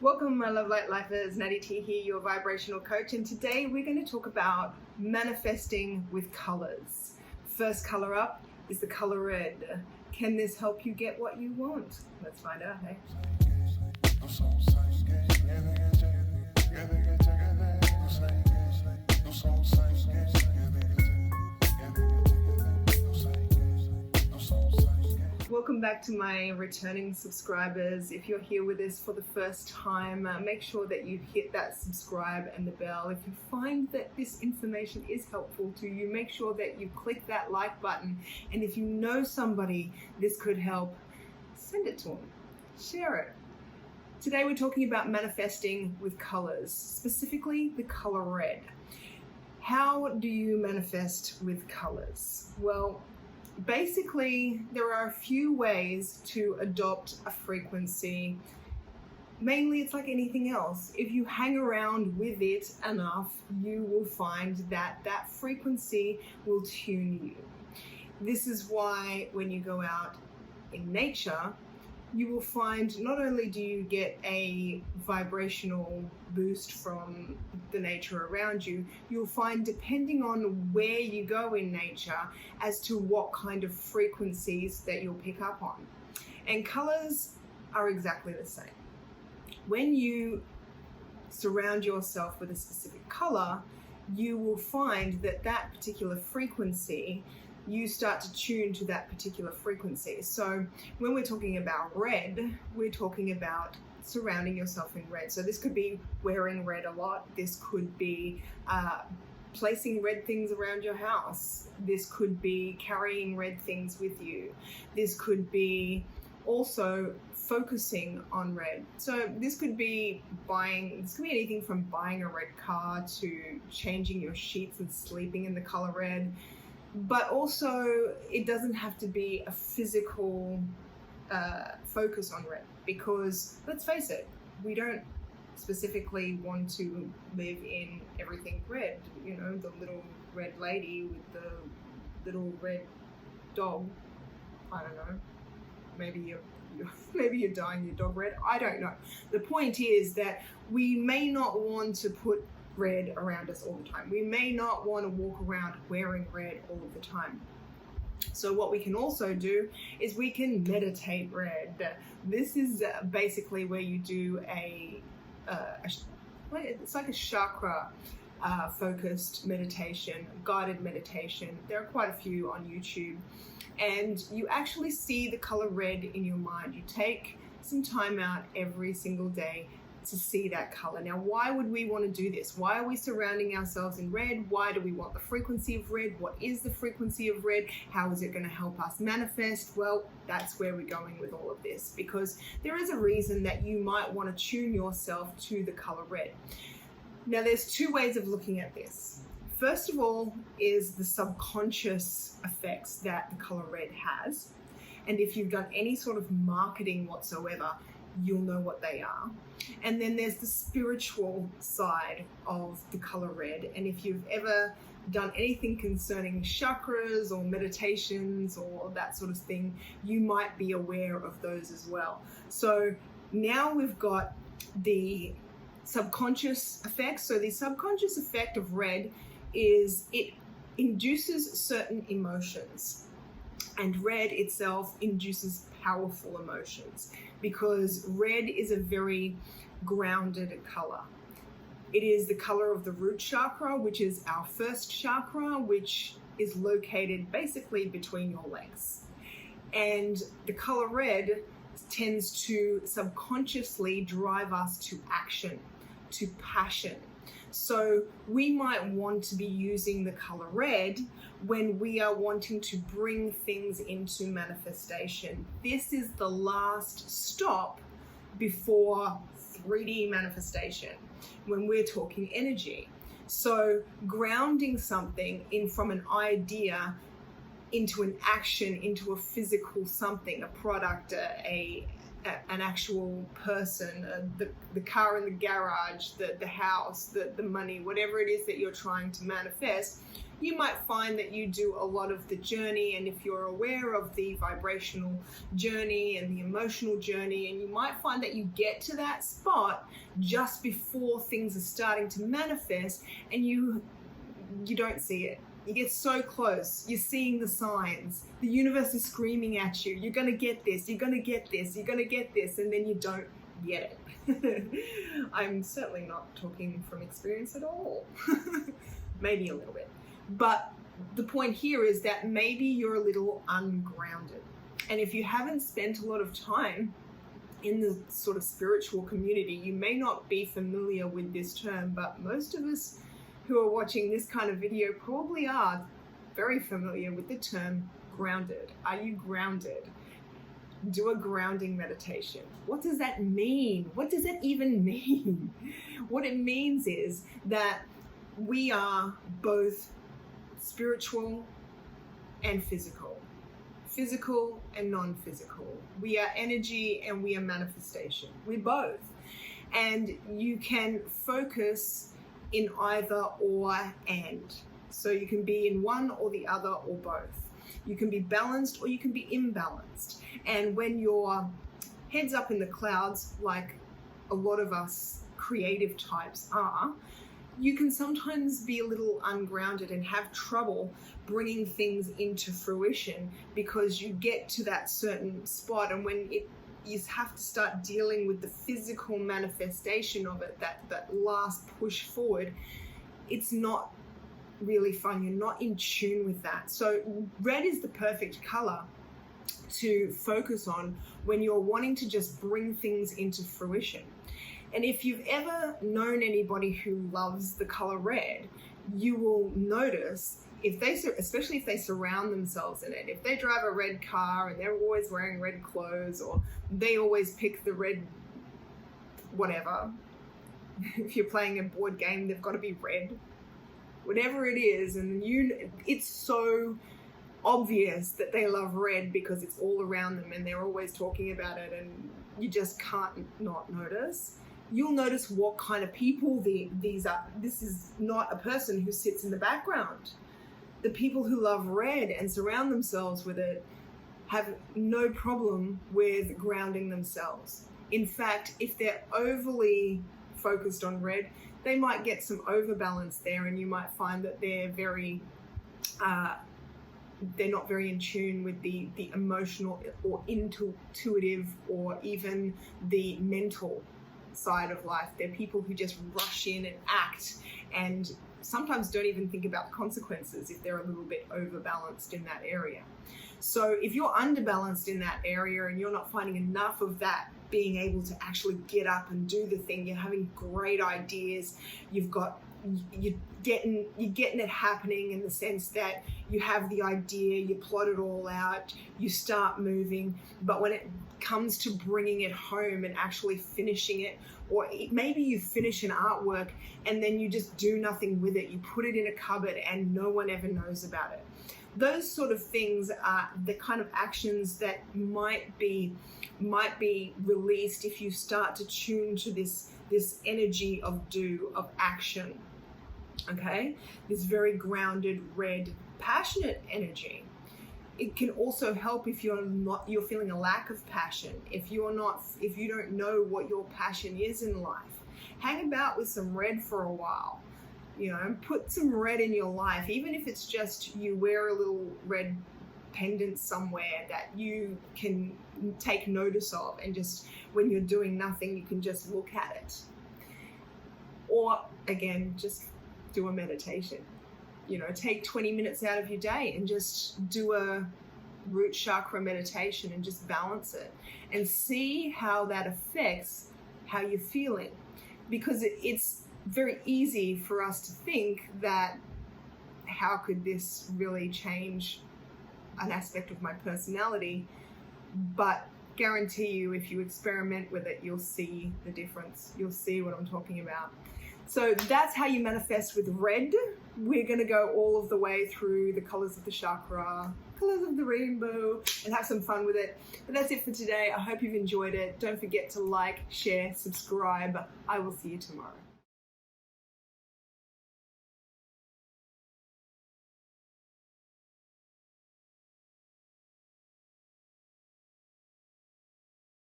Welcome, my love light lifers. Natty T here, your vibrational coach, and today we're going to talk about manifesting with colors. First color up is the color red. Can this help you get what you want? Let's find out, hey? Welcome back to my returning subscribers. If you're here with us for the first time, make sure that you hit that subscribe and the bell. If you find that this information is helpful to you, make sure that you click that like button. And if you know somebody this could help, send it to them, share it. Today we're talking about manifesting with colors, specifically the color red. How do you manifest with colors? Well, basically, there are a few ways to adopt a frequency. Mainly, it's like anything else. If you hang around with it enough, you will find that that frequency will tune you. This is why when you go out in nature, you will find not only do you get a vibrational boost from the nature around you, you'll find depending on where you go in nature as to what kind of frequencies that you'll pick up on. And colors are exactly the same. When you surround yourself with a specific color, you will find that that particular frequency, you start to tune to that particular frequency. So when we're talking about red, we're talking about surrounding yourself in red. So this could be wearing red a lot. This could be placing red things around your house. This could be carrying red things with you. This could be also focusing on red. So this could be anything from buying a red car to changing your sheets and sleeping in the color red. But also, it doesn't have to be a physical focus on red, because let's face it, we don't specifically want to live in everything red. You know, the little red lady with the little red dog. I don't know. Maybe you're dyeing your dog red. I don't know. The point is that we may not want to put red around us all the time. We may not want to walk around wearing red all of the time. So what we can also do is we can meditate red. This is basically where you do it's like a chakra focused meditation, guided meditation. There are quite a few on YouTube, and you actually see the color red in your mind. You take some time out every single day to see that color. Now, why would we want to do this? Why are we surrounding ourselves in red? Why do we want the frequency of red? What is the frequency of red? How is it going to help us manifest? Well, that's where we're going with all of this, because there is a reason that you might want to tune yourself to the color red. Now, there's two ways of looking at this. First of all is the subconscious effects that the color red has. And if you've done any sort of marketing whatsoever, you'll know what they are. And then there's the spiritual side of the color red. And if you've ever done anything concerning chakras or meditations or that sort of thing, you might be aware of those as well. So now we've got the subconscious effects. So the subconscious effect of red is it induces certain emotions. And red itself induces powerful emotions, because red is a very grounded color. It is the color of the root chakra, which is our first chakra, which is located basically between your legs. And the color red tends to subconsciously drive us to action, to passion. So we might want to be using the color red when we are wanting to bring things into manifestation. This is the last stop before 3D manifestation when we're talking energy. So grounding something from an idea into an action, into a physical something, a product, an actual person, the car in the garage, the house, the money, whatever it is that you're trying to manifest, you might find that you do a lot of the journey, and if you're aware of the vibrational journey and the emotional journey, and you might find that you get to that spot just before things are starting to manifest, and you don't see it. You get so close, you're seeing the signs, the universe is screaming at you, you're gonna get this, you're gonna get this, you're gonna get this, and then you don't get it. I'm certainly not talking from experience at all. Maybe a little bit. But the point here is that maybe you're a little ungrounded. And if you haven't spent a lot of time in the sort of spiritual community, you may not be familiar with this term, but most of us who are watching this kind of video probably are very familiar with the term grounded. Are you grounded? Do a grounding meditation. What does that mean? What does that even mean? What it means is that we are both spiritual and physical and non-physical. We are energy and we are manifestation. We're both. And you can focus in either or and. So you can be in one or the other or both. You can be balanced or you can be imbalanced. And when your head's up in the clouds, like a lot of us creative types are, you can sometimes be a little ungrounded and have trouble bringing things into fruition because you get to that certain spot, and when you have to start dealing with the physical manifestation of it, that last push forward, it's not really fun. You're not in tune with that. So red is the perfect color to focus on when you're wanting to just bring things into fruition. And if you've ever known anybody who loves the color red, you will notice especially if they surround themselves in it, if they drive a red car and they're always wearing red clothes, or they always pick the red whatever. If you're playing a board game, they've got to be red. Whatever it is, and it's so obvious that they love red because it's all around them and they're always talking about it, and you just can't not notice. You'll notice what kind of people these are. This is not a person who sits in the background. The people who love red and surround themselves with it have no problem with grounding themselves. In fact, if they're overly focused on red, they might get some overbalance there, and you might find that they're not very in tune with the emotional or intuitive or even the mental side of life. They're people who just rush in and act, and sometimes don't even think about the consequences if they're a little bit overbalanced in that area. So if you're underbalanced in that area and you're not finding enough of that being able to actually get up and do the thing, you're having great ideas, you're getting it happening in the sense that you have the idea, you plot it all out, you start moving, but when it comes to bringing it home and actually finishing it, or maybe you finish an artwork and then you just do nothing with it, you put it in a cupboard and no one ever knows about it. Those sort of things are the kind of actions that might be released if you start to tune to this energy of action. Okay, this very grounded, red, passionate energy. It can also help if you're feeling a lack of passion. If you don't know what your passion is in life, hang about with some red for a while. Put some red in your life, even if it's just you wear a little red pendant somewhere that you can take notice of, and just when you're doing nothing, you can just look at it. Or again, just do a meditation. Take 20 minutes out of your day and just do a root chakra meditation and just balance it and see how that affects how you're feeling. Because it's very easy for us to think that, how could this really change an aspect of my personality? But guarantee you, if you experiment with it, you'll see the difference. You'll see what I'm talking about. So that's how you manifest with red. We're going to go all of the way through the colors of the chakra, colors of the rainbow, and have some fun with it. But that's it for today. I hope you've enjoyed it. Don't forget to like, share, subscribe. I will see you tomorrow.